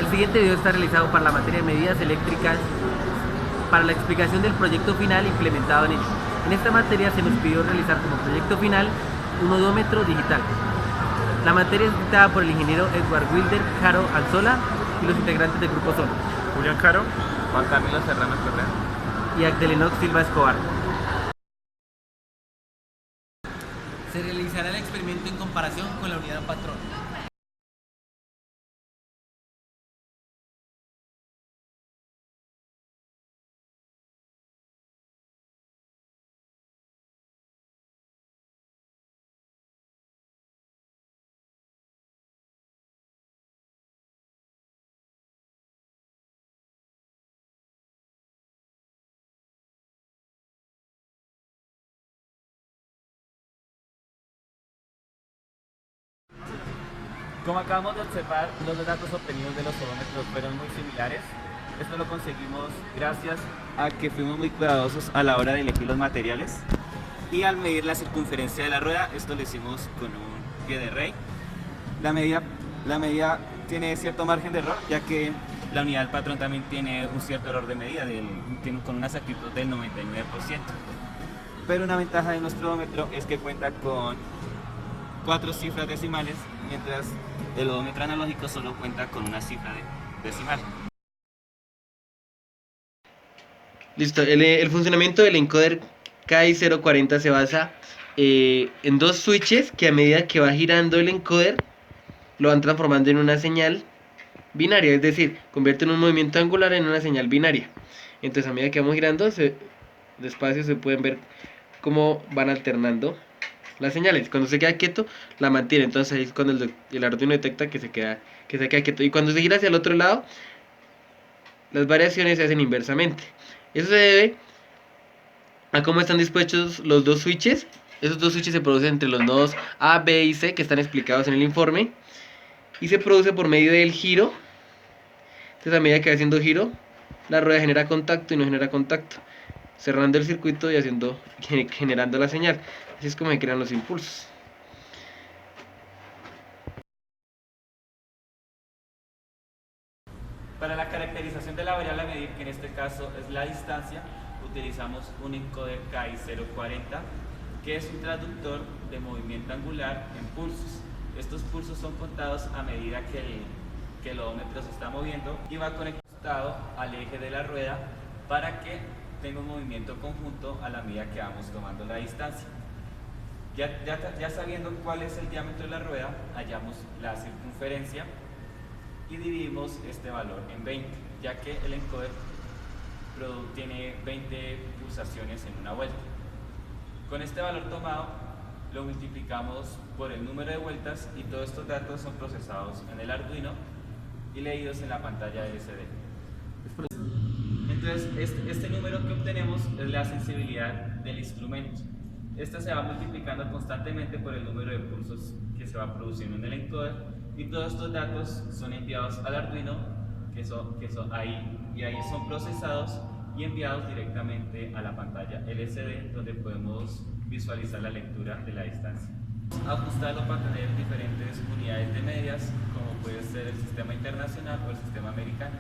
siguiente video está realizado para la materia de medidas eléctricas para la explicación del proyecto final implementado en ella. En esta materia se nos pidió realizar como proyecto final un odómetro digital. La materia es dictada por el ingeniero Edward Wilder Caro Alzola y los integrantes del grupo son Julián Caro, Juan Camilo Serrano Correa y Agdelenox Silva Escobar. Se realizará el experimento en comparación con la unidad patrón. Como acabamos de observar, los datos obtenidos de los odómetros fueron muy similares. Esto lo conseguimos gracias a que fuimos muy cuidadosos a la hora de elegir los materiales. Y al medir la circunferencia de la rueda, esto lo hicimos con un pie de rey. La medida tiene cierto margen de error, ya que la unidad del patrón también tiene un cierto error de medida, con una exactitud del 99%. Pero una ventaja de nuestro odómetro es que cuenta con 4 cifras decimales, mientras el odómetro analógico solo cuenta con una cifra decimal. Listo, el funcionamiento del encoder KI040 se basa en dos switches que a medida que va girando el encoder lo van transformando en una señal binaria, es decir, convierten un movimiento angular en una señal binaria. Entonces a medida que vamos girando, despacio se pueden ver cómo van alternando las señales. Cuando se queda quieto, la mantiene. Entonces ahí es cuando el Arduino detecta que se queda quieto. Y cuando se gira hacia el otro lado, las variaciones se hacen inversamente. Eso se debe a cómo están dispuestos los dos switches. Esos dos switches se producen entre los nodos A, B y C que están explicados en el informe. Y se produce por medio del giro. Entonces a medida que va haciendo giro, la rueda genera contacto y no genera contacto, cerrando el circuito y generando la señal. Así es como se crean los impulsos. Para la caracterización de la variable a medir, que en este caso es la distancia, utilizamos un encoder KI040, que es un traductor de movimiento angular en pulsos. Estos pulsos son contados a medida que el odómetro se está moviendo y va conectado al eje de la rueda para que tenga un movimiento conjunto a la medida que vamos tomando la distancia. Ya sabiendo cuál es el diámetro de la rueda, hallamos la circunferencia y dividimos este valor en 20, ya que el encoder tiene 20 pulsaciones en una vuelta. Con este valor tomado lo multiplicamos por el número de vueltas y todos estos datos son procesados en el Arduino y leídos en la pantalla LCD. Entonces, este número que obtenemos es la sensibilidad del instrumento. Esta se va multiplicando constantemente por el número de pulsos que se va produciendo en el encoder y todos estos datos son enviados al Arduino, que son ahí son procesados y enviados directamente a la pantalla LCD, donde podemos visualizar la lectura de la distancia. Ajustarlo para tener diferentes unidades de medidas, como puede ser el sistema internacional o el sistema americano.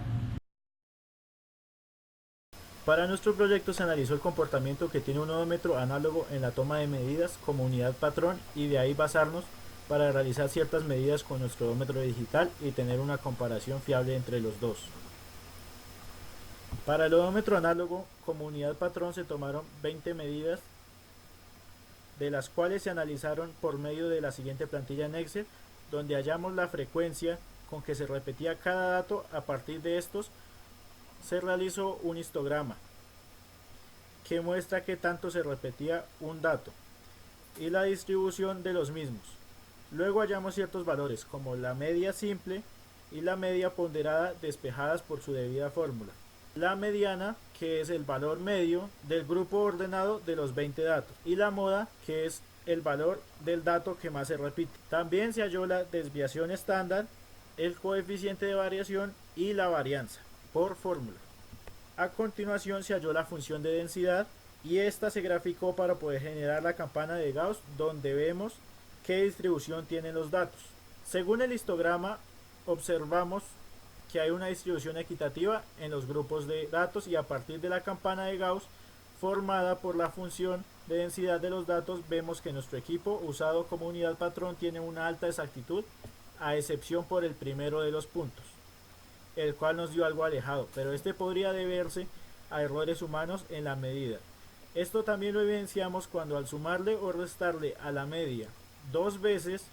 para nuestro proyecto se analizó el comportamiento que tiene un odómetro análogo en la toma de medidas como unidad patrón y de ahí basarnos para realizar ciertas medidas con nuestro odómetro digital y tener una comparación fiable entre los dos. Para el odómetro análogo como unidad patrón se tomaron 20 medidas, de las cuales se analizaron por medio de la siguiente plantilla en Excel, donde hallamos la frecuencia con que se repetía cada dato. A partir de estos se realizó un histograma que muestra qué tanto se repetía un dato y la distribución de los mismos. Luego hallamos ciertos valores como la media simple y la media ponderada despejadas por su debida fórmula. La mediana, que es el valor medio del grupo ordenado de los 20 datos, y la moda, que es el valor del dato que más se repite. También se halló la desviación estándar, el coeficiente de variación y la varianza por fórmula. A continuación se halló la función de densidad y esta se graficó para poder generar la campana de Gauss, donde vemos qué distribución tienen los datos. Según el histograma observamos que hay una distribución equitativa en los grupos de datos, y a partir de la campana de Gauss formada por la función de densidad de los datos vemos que nuestro equipo usado como unidad patrón tiene una alta exactitud, a excepción por el primero de los puntos, el cual nos dio algo alejado, pero este podría deberse a errores humanos en la medida. Esto también lo evidenciamos cuando al sumarle o restarle a la media dos veces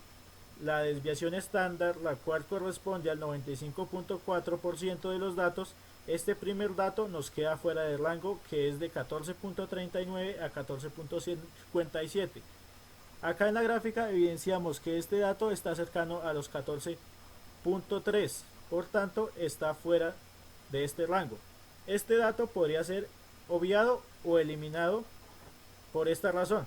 la desviación estándar, la cual corresponde al 95.4% de los datos, este primer dato nos queda fuera de rango, que es de 14.39 a 14.57. Acá en la gráfica evidenciamos que este dato está cercano a los 14.3, por tanto está fuera de este rango. Este dato podría ser obviado o eliminado por esta razón.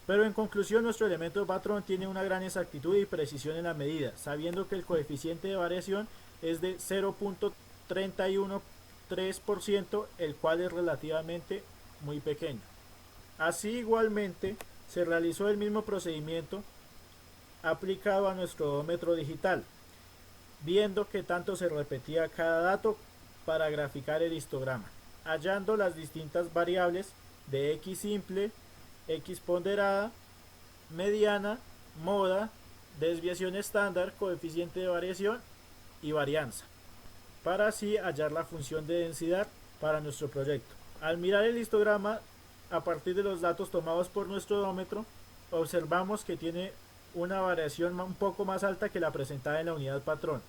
Pero en conclusión, nuestro elemento patrón tiene una gran exactitud y precisión en la medida, sabiendo que el coeficiente de variación es de 0.313%, el cual es relativamente muy pequeño. Así igualmente se realizó el mismo procedimiento aplicado a nuestro odómetro digital, viendo que tanto se repetía cada dato para graficar el histograma, hallando las distintas variables de X simple, X ponderada, mediana, moda, desviación estándar, coeficiente de variación y varianza, para así hallar la función de densidad para nuestro proyecto. Al mirar el histograma a partir de los datos tomados por nuestro odómetro, observamos que tiene una variación un poco más alta que la presentada en la unidad patrón,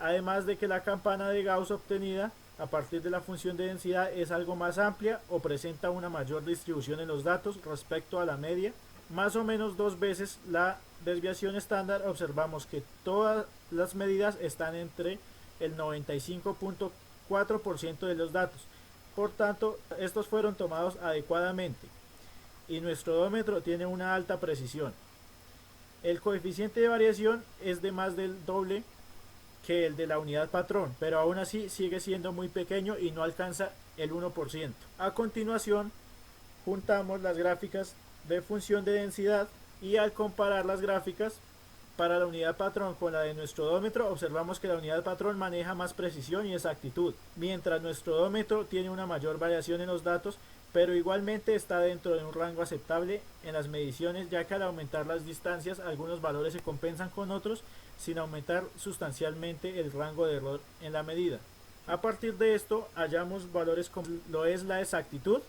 además de que la campana de Gauss obtenida a partir de la función de densidad es algo más amplia o presenta una mayor distribución en los datos respecto a la media, más o menos dos veces la desviación estándar. Observamos que todas las medidas están entre el 95.4% de los datos, por tanto estos fueron tomados adecuadamente y nuestro odómetro tiene una alta precisión. El coeficiente de variación es de más del doble que el de la unidad patrón, pero aún así sigue siendo muy pequeño y no alcanza el 1%. A continuación, juntamos las gráficas de función de densidad y al comparar las gráficas para la unidad patrón con la de nuestro odómetro, observamos que la unidad patrón maneja más precisión y exactitud, mientras nuestro odómetro tiene una mayor variación en los datos, pero igualmente está dentro de un rango aceptable en las mediciones, ya que al aumentar las distancias algunos valores se compensan con otros sin aumentar sustancialmente el rango de error en la medida. A partir de esto hallamos valores como lo es la exactitud,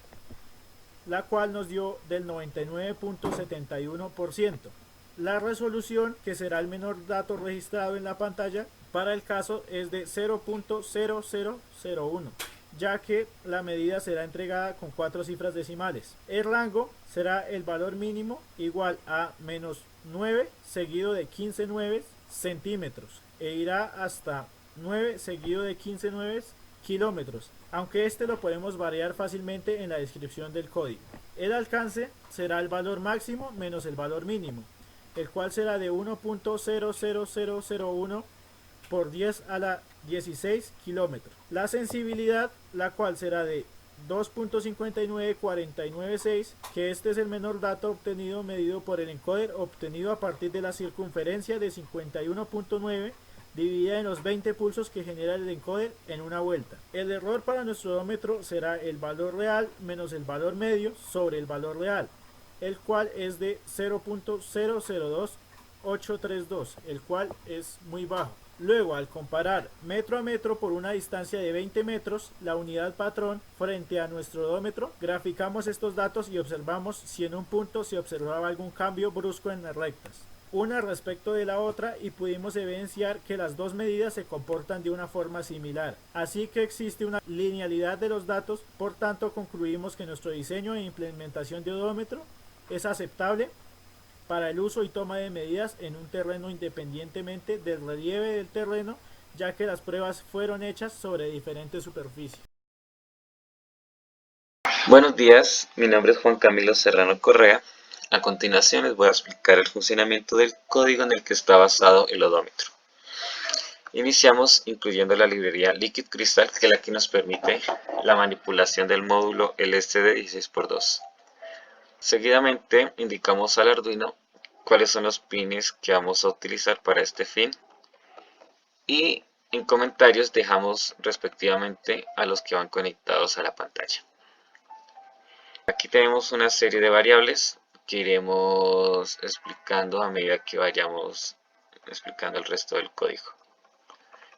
la cual nos dio del 99.71%. La resolución, que será el menor dato registrado en la pantalla, para el caso es de 0.0001, ya que la medida será entregada con 4 cifras decimales. El rango será el valor mínimo igual a menos 9 seguido de 15 nueves centímetros e irá hasta 9 seguido de 15 nueves kilómetros, aunque este lo podemos variar fácilmente en la descripción del código. El alcance será el valor máximo menos el valor mínimo, el cual será de 1.00001 por 10 a la 16 kilómetros. La sensibilidad, la cual será de 2.59496, que este es el menor dato obtenido medido por el encoder, obtenido a partir de la circunferencia de 51.9 dividida en los 20 pulsos que genera el encoder en una vuelta. El error para nuestro odómetro será el valor real menos el valor medio sobre el valor real, el cual es de 0.002832, el cual es muy bajo. Luego, al comparar metro a metro por una distancia de 20 metros, la unidad patrón frente a nuestro odómetro, graficamos estos datos y observamos si en un punto se observaba algún cambio brusco en las rectas, una respecto de la otra, y pudimos evidenciar que las dos medidas se comportan de una forma similar, así que existe una linealidad de los datos. Por tanto, concluimos que nuestro diseño e implementación de odómetro es aceptable para el uso y toma de medidas en un terreno independientemente del relieve del terreno, ya que las pruebas fueron hechas sobre diferentes superficies. Buenos días, mi nombre es Juan Camilo Serrano Correa. A continuación les voy a explicar el funcionamiento del código en el que está basado el odómetro. Iniciamos incluyendo la librería Liquid Crystal, que es la que nos permite la manipulación del módulo LSD 16x2. Seguidamente indicamos al Arduino cuáles son los pines que vamos a utilizar para este fin y en comentarios dejamos respectivamente a los que van conectados a la pantalla. Aquí tenemos una serie de variables que iremos explicando a medida que vayamos explicando el resto del código.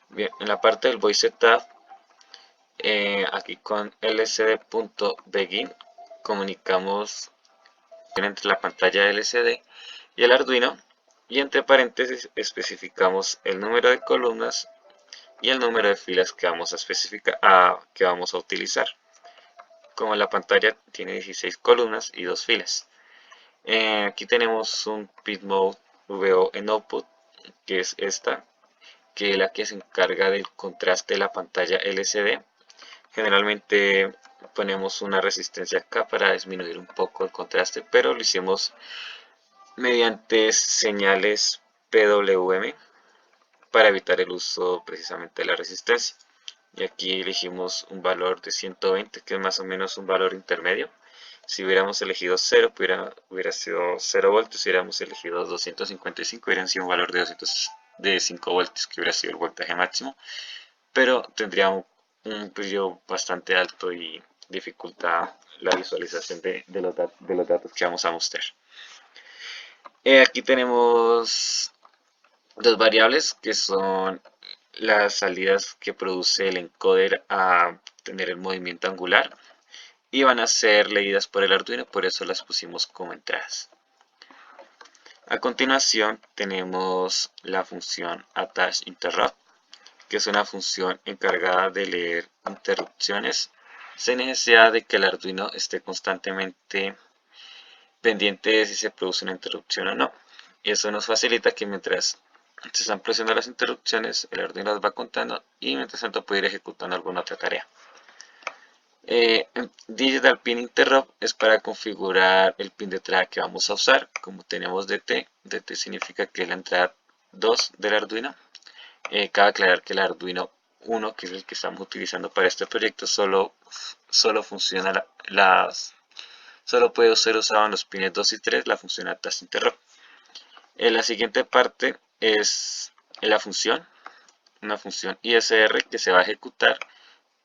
Bien, en la parte del void setup, aquí con lcd.begin comunicamos entre la pantalla LCD y el Arduino, y entre paréntesis especificamos el número de columnas y el número de filas que vamos a utilizar. Como la pantalla tiene 16 columnas y 2 filas. Aquí tenemos un pit mode VO en output, que es esta, que es la que se encarga del contraste de la pantalla LCD. Generalmente ponemos una resistencia acá para disminuir un poco el contraste, pero lo hicimos mediante señales PWM para evitar el uso precisamente de la resistencia. Y aquí elegimos un valor de 120, que es más o menos un valor intermedio. Si hubiéramos elegido 0, hubiera sido 0 voltios. Si hubiéramos elegido 255, hubiera sido un valor de 5 voltios, que hubiera sido el voltaje máximo. Pero tendría un brillo bastante alto y dificulta la visualización de los datos que vamos a mostrar. Aquí tenemos dos variables que son las salidas que produce el encoder a tener el movimiento angular, y van a ser leídas por el Arduino, por eso las pusimos como entradas. A continuación tenemos la función attachInterrupt, que es una función encargada de leer interrupciones sin necesidad de que el Arduino esté constantemente pendiente de si se produce una interrupción o no. Y eso nos facilita que mientras se están produciendo las interrupciones, el Arduino las va contando y mientras tanto puede ir ejecutando alguna otra tarea. Digital Pin Interrupt es para configurar el pin de entrada que vamos a usar. Como tenemos DT significa que es la entrada 2 del Arduino. Cabe aclarar que el Arduino 1, que es el que estamos utilizando para este proyecto, solo funciona solo puede ser usado en los pines 2 y 3 la función attachInterrupt. La siguiente parte es la función, una función ISR que se va a ejecutar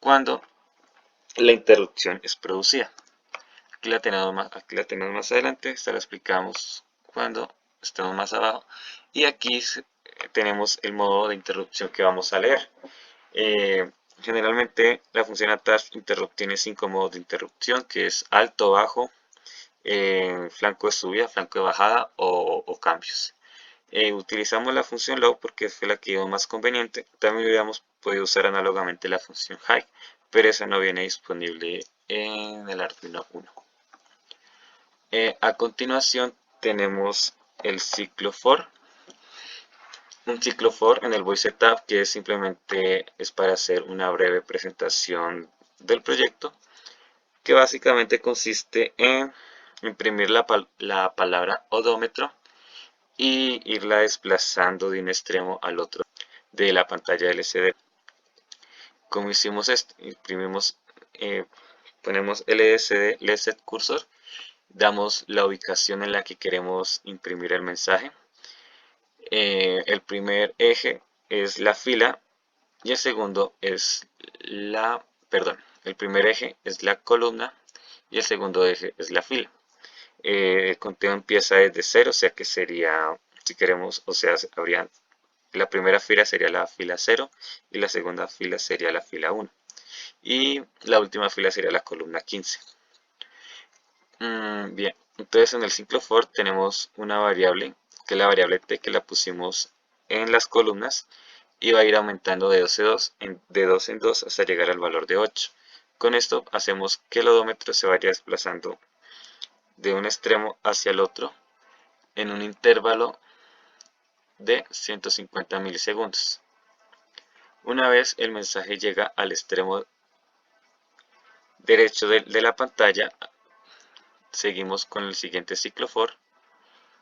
cuando la interrupción es producida. Aquí la tenemos más adelante, esta la explicamos cuando estemos más abajo. Y aquí tenemos el modo de interrupción que vamos a leer. Generalmente la función attachInterrupt tiene 5 modos de interrupción, que es alto, bajo, flanco de subida, flanco de bajada o cambios. Utilizamos la función low porque fue la que vimos más conveniente. También hubiéramos podido usar análogamente la función high, pero esa no viene disponible en el Arduino 1. A continuación tenemos el ciclo for. Un ciclo for en el void setup, que simplemente es para hacer una breve presentación del proyecto, que básicamente consiste en imprimir la palabra odómetro y irla desplazando de un extremo al otro de la pantalla LCD. Como hicimos esto, ponemos LCD LED cursor, damos la ubicación en la que queremos imprimir el mensaje. El primer eje es la fila y el segundo es el primer eje es la columna y el segundo eje es la fila. El conteo empieza desde 0, o sea que sería, si queremos, la primera fila sería la fila 0 y la segunda fila sería la fila 1 y la última fila sería la columna 15. Bien, entonces en el ciclo for tenemos una variable, que es la variable t, que la pusimos en las columnas y va a ir aumentando de 2 en 2 hasta llegar al valor de 8. Con esto hacemos que el odómetro se vaya desplazando de un extremo hacia el otro en un intervalo de 150 milisegundos. Una vez el mensaje llega al extremo derecho de la pantalla, seguimos con el siguiente ciclo for,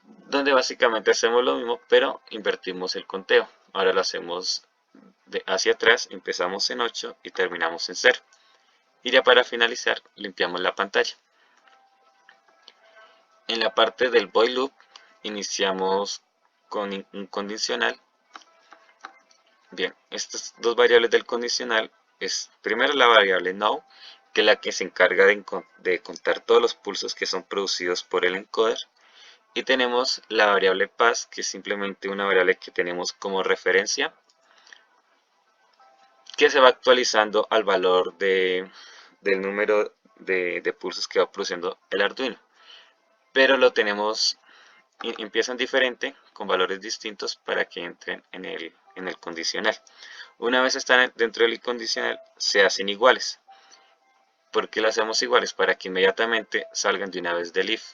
donde básicamente hacemos lo mismo, pero invertimos el conteo. Ahora lo hacemos hacia atrás, empezamos en 8 y terminamos en 0. Y ya para finalizar, limpiamos la pantalla. En la parte del void loop, iniciamos con un condicional Bien, estas dos variables del condicional es primero la variable now, que es la que se encarga de contar todos los pulsos que son producidos por el encoder. Y tenemos la variable pass, que es simplemente una variable que tenemos como referencia, que se va actualizando al valor del número de pulsos que va produciendo el Arduino. Pero lo tenemos, empiezan diferente, con valores distintos para que entren en el condicional. Una vez están dentro del condicional, se hacen iguales. ¿Por qué lo hacemos iguales? Para que inmediatamente salgan de una vez del if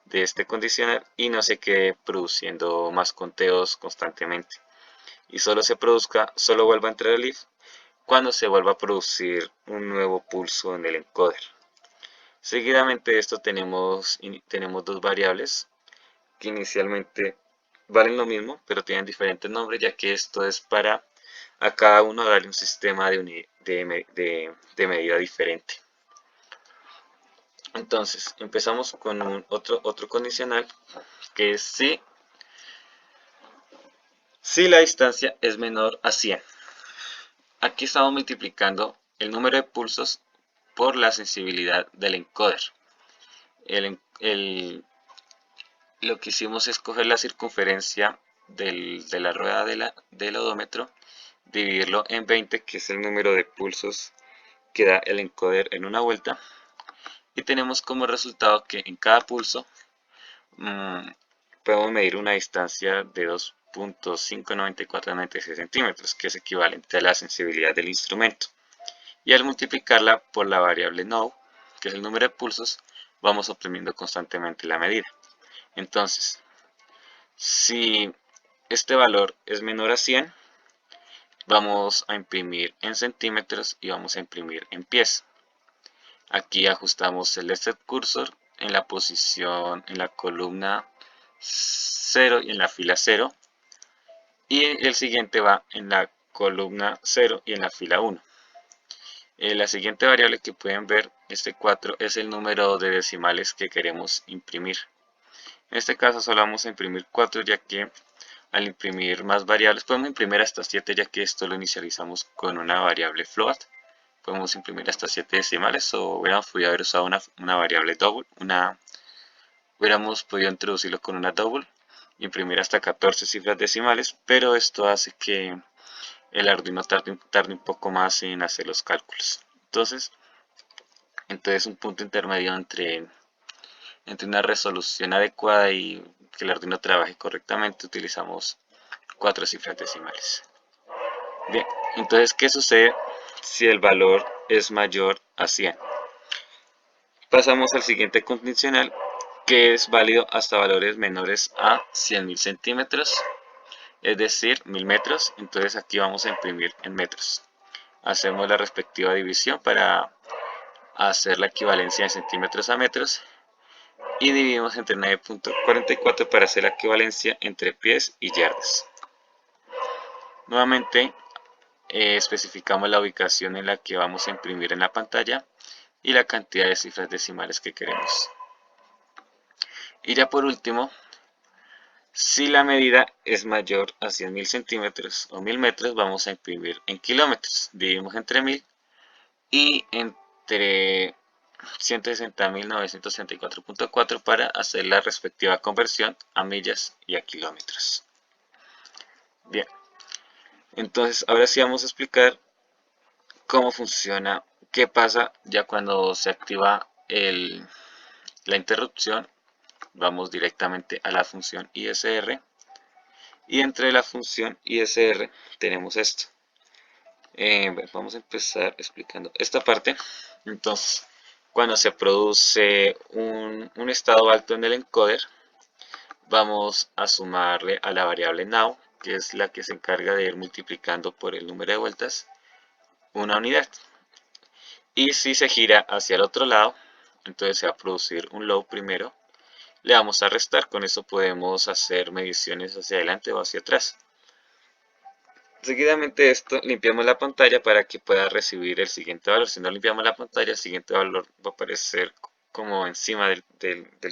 de este condicional y no se quede produciendo más conteos constantemente. Y solo vuelva a entrar el if cuando se vuelva a producir un nuevo pulso en el encoder. Seguidamente de esto tenemos dos variables que inicialmente valen lo mismo, pero tienen diferentes nombres, ya que esto es para a cada uno darle un sistema de medida diferente. Entonces, empezamos con otro condicional, que es si la distancia es menor a 100. Aquí estamos multiplicando el número de pulsos por la sensibilidad del encoder. Lo que hicimos es coger la circunferencia de la rueda del odómetro, dividirlo en 20, que es el número de pulsos que da el encoder en una vuelta, y tenemos como resultado que en cada pulso podemos medir una distancia de 2.59496 centímetros, que es equivalente a la sensibilidad del instrumento. Y al multiplicarla por la variable now, que es el número de pulsos, vamos oprimiendo constantemente la medida. Entonces, si este valor es menor a 100, vamos a imprimir en centímetros y vamos a imprimir en pies. Aquí ajustamos el step cursor en la posición en la columna 0 y en la fila 0, y el siguiente va en la columna 0 y en la fila 1. La siguiente variable que pueden ver, este 4, es el número de decimales que queremos imprimir. En este caso solo vamos a imprimir 4, ya que al imprimir más variables podemos imprimir hasta 7, ya que esto lo inicializamos con una variable float. Podemos imprimir hasta 7 decimales, o hubiéramos podido haber usado una variable double, hubiéramos podido introducirlo con una double, imprimir hasta 14 cifras decimales, pero esto hace que el Arduino tarde un poco más en hacer los cálculos. Entonces un punto intermedio entre una resolución adecuada y que el Arduino trabaje correctamente, utilizamos 4 cifras decimales. Bien, entonces, ¿qué sucede si el valor es mayor a 100? Pasamos al siguiente condicional, que es válido hasta valores menores a 100.000 centímetros, es decir, 1000 metros. Entonces aquí vamos a imprimir en metros. Hacemos la respectiva división para hacer la equivalencia de centímetros a metros y dividimos entre 9.44 para hacer la equivalencia entre pies y yardas. Nuevamente especificamos la ubicación en la que vamos a imprimir en la pantalla y la cantidad de cifras decimales que queremos. Y ya por último, si la medida es mayor a 100.000 centímetros o 1000 metros, vamos a imprimir en kilómetros. Dividimos entre 1000 y entre 160.964.4 para hacer la respectiva conversión a millas y a kilómetros. Bien, entonces ahora sí vamos a explicar cómo funciona, qué pasa ya cuando se activa la interrupción. Vamos directamente a la función ISR, y entre la función ISR tenemos esto. Vamos a empezar explicando esta parte. Entonces, cuando se produce un estado alto en el encoder, vamos a sumarle a la variable now, que es la que se encarga de ir multiplicando por el número de vueltas una unidad. Y si se gira hacia el otro lado, entonces se va a producir un low primero. Le vamos a restar, con eso podemos hacer mediciones hacia adelante o hacia atrás. Seguidamente de esto, limpiamos la pantalla para que pueda recibir el siguiente valor. Si no limpiamos la pantalla, el siguiente valor va a aparecer como encima del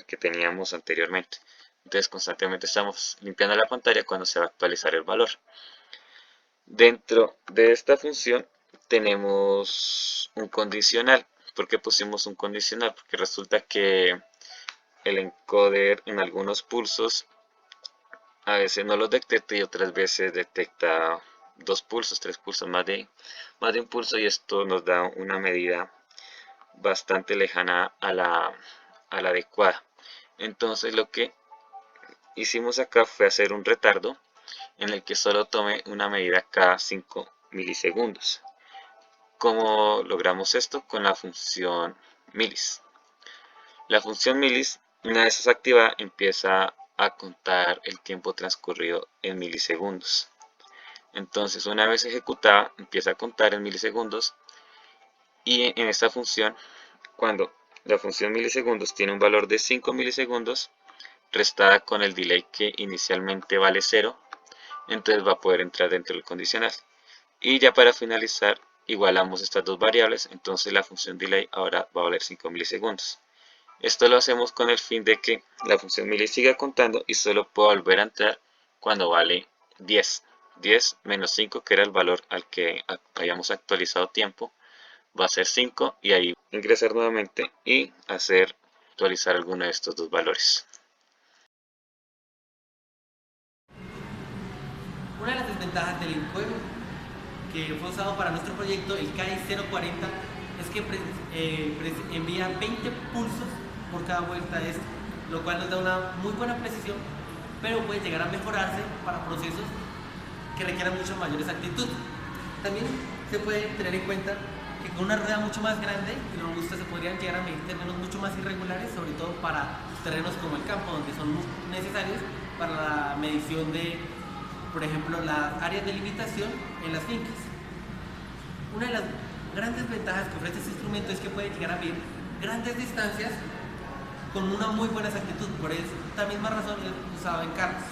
que teníamos anteriormente. Entonces constantemente estamos limpiando la pantalla cuando se va a actualizar el valor. Dentro de esta función tenemos un condicional. ¿Por qué pusimos un condicional? Porque resulta que el encoder en algunos pulsos a veces no los detecta y otras veces detecta 2 pulsos, 3 pulsos, más de un pulso, y esto nos da una medida bastante lejana a la adecuada. Entonces lo que hicimos acá fue hacer un retardo en el que solo tome una medida cada 5 milisegundos. ¿Cómo logramos esto? Con la función milis. La función milis, una vez es activada, empieza a contar el tiempo transcurrido en milisegundos. Entonces, una vez ejecutada, empieza a contar en milisegundos, y en esta función, cuando la función milisegundos tiene un valor de 5 milisegundos, restada con el delay que inicialmente vale 0, entonces va a poder entrar dentro del condicional. Y ya para finalizar, igualamos estas dos variables, entonces la función delay ahora va a valer 5 milisegundos. Esto lo hacemos con el fin de que la función mili siga contando y solo pueda volver a entrar cuando vale 10. 10 menos 5, que era el valor al que habíamos actualizado tiempo, va a ser 5, y ahí ingresar nuevamente y actualizar alguno de estos dos valores. Una de las desventajas del encoder que fue usado para nuestro proyecto, el KI040, es que envía 20 pulsos por cada vuelta de esto, lo cual nos da una muy buena precisión, pero puede llegar a mejorarse para procesos que requieran mucho mayor exactitud. También se puede tener en cuenta que con una rueda mucho más grande y robusta se podrían llegar a medir terrenos mucho más irregulares, sobre todo para terrenos como el campo, donde son necesarios para la medición de, por ejemplo, las áreas de limitación en las fincas. Una de las grandes ventajas que ofrece este instrumento es que puede llegar a medir grandes distancias con una muy buena exactitud. Por esta misma razón es usado en carros.